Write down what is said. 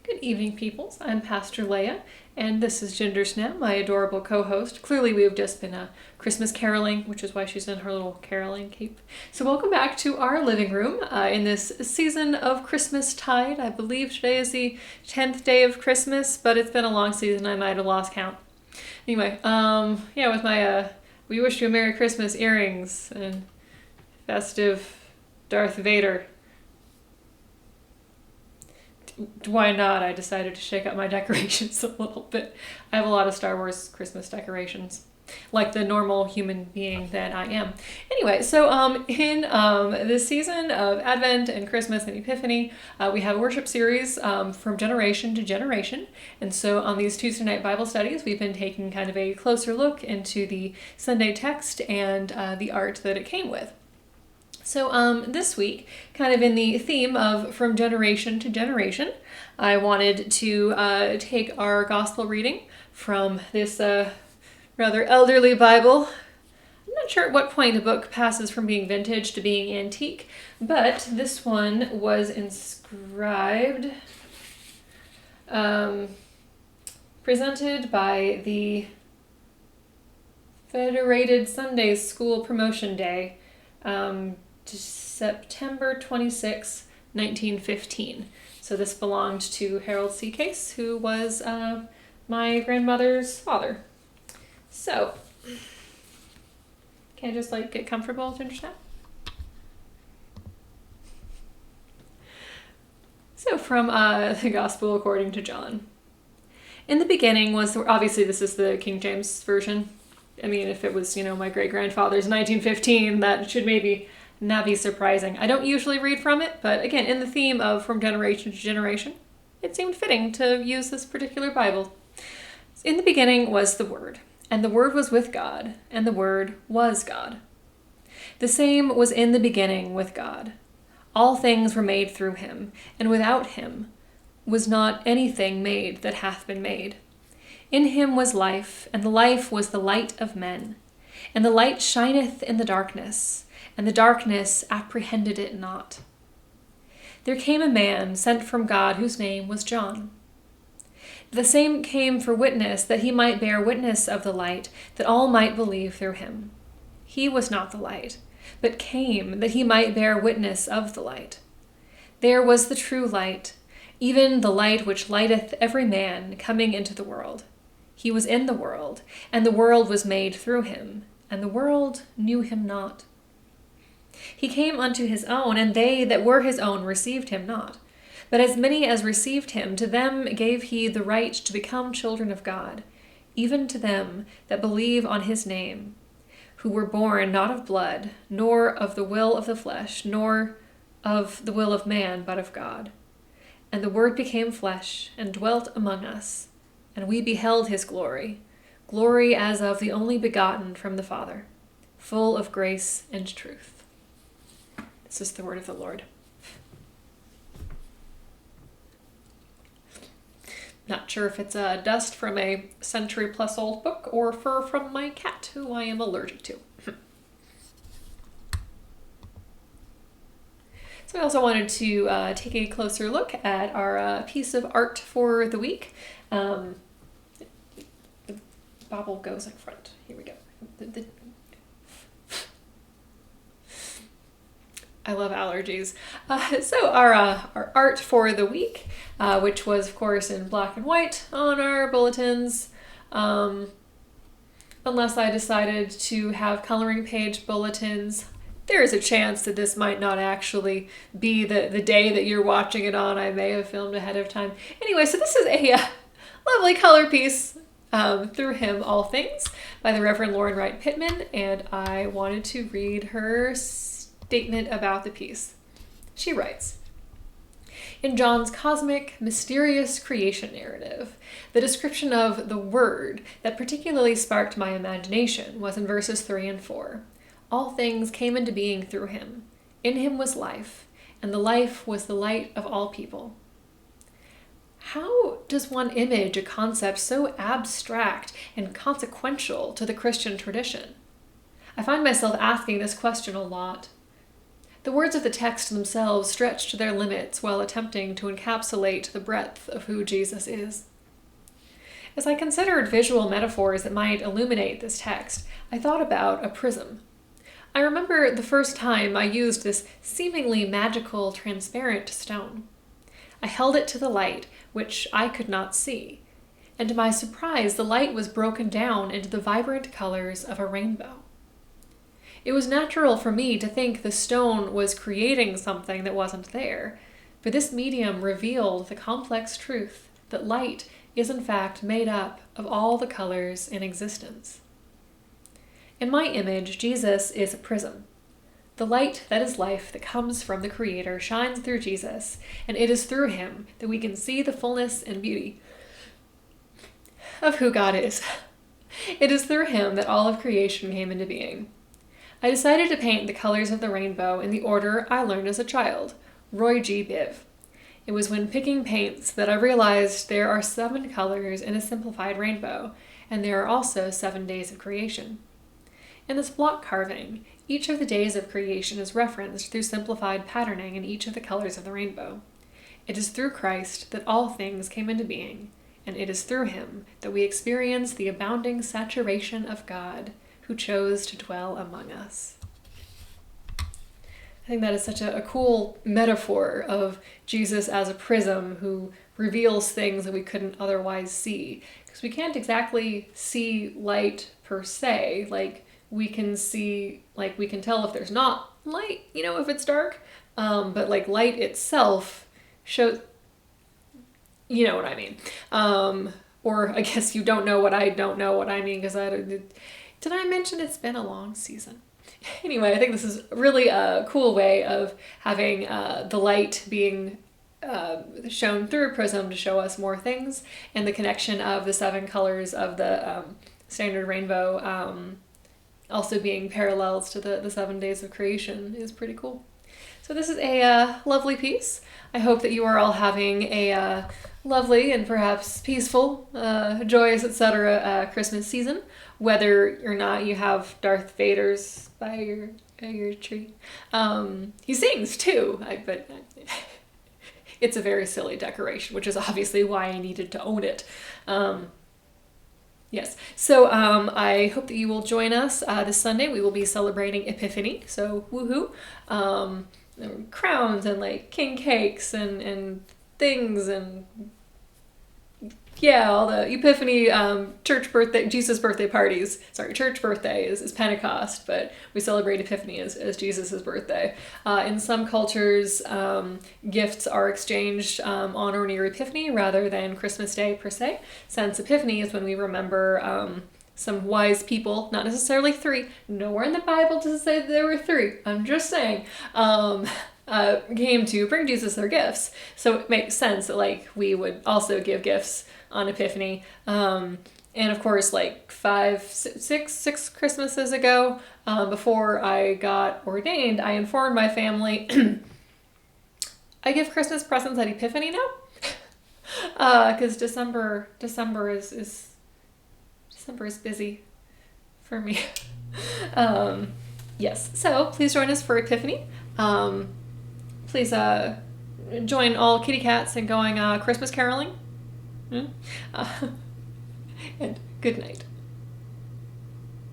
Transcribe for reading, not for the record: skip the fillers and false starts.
Good evening, peoples. I'm Pastor Leia, and this is Gingersnap, my adorable co-host. Clearly, we have just been Christmas caroling, which is why she's in her little caroling cape. So welcome back to our living room in this season of Christmas tide. I believe today is the 10th day of Christmas, but it's been a long season. I might have lost count. Anyway, with my We Wish You a Merry Christmas earrings and festive Darth Vader. Why not? I decided to shake up my decorations a little bit. I have a lot of Star Wars Christmas decorations, like the normal human being that I am. Anyway, so in this season of Advent and Christmas and Epiphany, we have a worship series from generation to generation. And so on these Tuesday night Bible studies, we've been taking kind of a closer look into the Sunday text and the art that it came with. So this week, kind of in the theme of from generation to generation, I wanted to take our gospel reading from this rather elderly Bible. I'm not sure at what point the book passes from being vintage to being antique, but this one was inscribed, presented by the Federated Sunday School Promotion Day, September 26, 1915. So this belonged to Harold C. Case, who was my grandmother's father. So, can I just get comfortable, Gingersnap? So from the Gospel according to John. In the beginning was, obviously this is the King James Version. I mean, if it was, my great-grandfather's 1915, that should maybe not be surprising. I don't usually read from it, but again, in the theme of from generation to generation, it seemed fitting to use this particular Bible. In the beginning was the Word, and the Word was with God, and the Word was God. The same was in the beginning with God. All things were made through him, and without him was not anything made that hath been made. In him was life, and the life was the light of men. And the light shineth in the darkness, and the darkness apprehended it not. There came a man sent from God whose name was John. The same came for witness, that he might bear witness of the light, that all might believe through him. He was not the light, but came that he might bear witness of the light. There was the true light, even the light which lighteth every man coming into the world. He was in the world, and the world was made through him, and the world knew him not. He came unto his own, and they that were his own received him not. But as many as received him, to them gave he the right to become children of God, even to them that believe on his name, who were born not of blood, nor of the will of the flesh, nor of the will of man, but of God. And the Word became flesh, and dwelt among us, and we beheld his glory, glory as of the only begotten from the Father, full of grace and truth. This is the word of the Lord. Not sure if it's dust from a century-plus-old book or fur from my cat, who I am allergic to. So I also wanted to take a closer look at our piece of art for the week. The bobble goes in front. Here we go. I love allergies. So our art for the week, which was, of course, in black and white on our bulletins, unless I decided to have coloring page bulletins. There is a chance that this might not actually be the day that you're watching it on. I may have filmed ahead of time. Anyway, so this is a lovely color piece, Through Him All Things, by the Reverend Wright Pittman, and I wanted to read her statement about the piece. She writes, in John's cosmic, mysterious creation narrative, the description of the Word that particularly sparked my imagination was in verses 3 and 4. All things came into being through him. In him was life, and the life was the light of all people. How does one image a concept so abstract and consequential to the Christian tradition? I find myself asking this question a lot. The words of the text themselves stretch to their limits while attempting to encapsulate the breadth of who Jesus is. As I considered visual metaphors that might illuminate this text, I thought about a prism. I remember the first time I used this seemingly magical, transparent stone. I held it to the light, which I could not see, and to my surprise, the light was broken down into the vibrant colors of a rainbow. It was natural for me to think the stone was creating something that wasn't there, but this medium revealed the complex truth that light is in fact made up of all the colors in existence. In my image, Jesus is a prism. The light that is life that comes from the Creator shines through Jesus, and it is through him that we can see the fullness and beauty of who God is. It is through him that all of creation came into being. I decided to paint the colors of the rainbow in the order I learned as a child, Roy G. Biv. It was when picking paints that I realized there are 7 colors in a simplified rainbow, and there are also 7 days of creation. In this block carving, each of the days of creation is referenced through simplified patterning in each of the colors of the rainbow. It is through Christ that all things came into being, and it is through him that we experience the abounding saturation of God, who chose to dwell among us. I think that is such a cool metaphor of Jesus as a prism who reveals things that we couldn't otherwise see. Because we can't exactly see light per se. Like, we can see, like, we can tell if there's not light, if it's dark. But like light itself shows, you know what I mean. Or I guess you don't know what I don't know what I mean, because did I mention it's been a long season? Anyway, I think this is really a cool way of having the light being shown through a prism to show us more things, and the connection of the 7 colors of the standard rainbow also being parallels to the 7 days of creation is pretty cool. So this is a lovely piece. I hope that you are all having a lovely and perhaps peaceful, joyous, etc. Christmas season, whether or not you have Darth Vader's by your tree. He sings too, but it's a very silly decoration, which is obviously why I needed to own it. Yes, so I hope that you will join us this Sunday. We will be celebrating Epiphany, so woohoo. Crowns and like king cakes and things, and yeah, all the Epiphany church birthday, Jesus birthday parties. Sorry, church birthday is Pentecost, but we celebrate Epiphany as Jesus's birthday. In some cultures, gifts are exchanged on or near Epiphany rather than Christmas Day per se, since Epiphany is when we remember some wise people, not necessarily 3. Nowhere in the Bible does it say that there were 3. I'm just saying. Came to bring Jesus their gifts. So it makes sense that like we would also give gifts on Epiphany. And of course, like 6 Christmases ago, before I got ordained, I informed my family I give Christmas presents at Epiphany now. Because December is busy for me. Yes, so please join us for Epiphany. Please join all kitty cats in going Christmas caroling. And good night.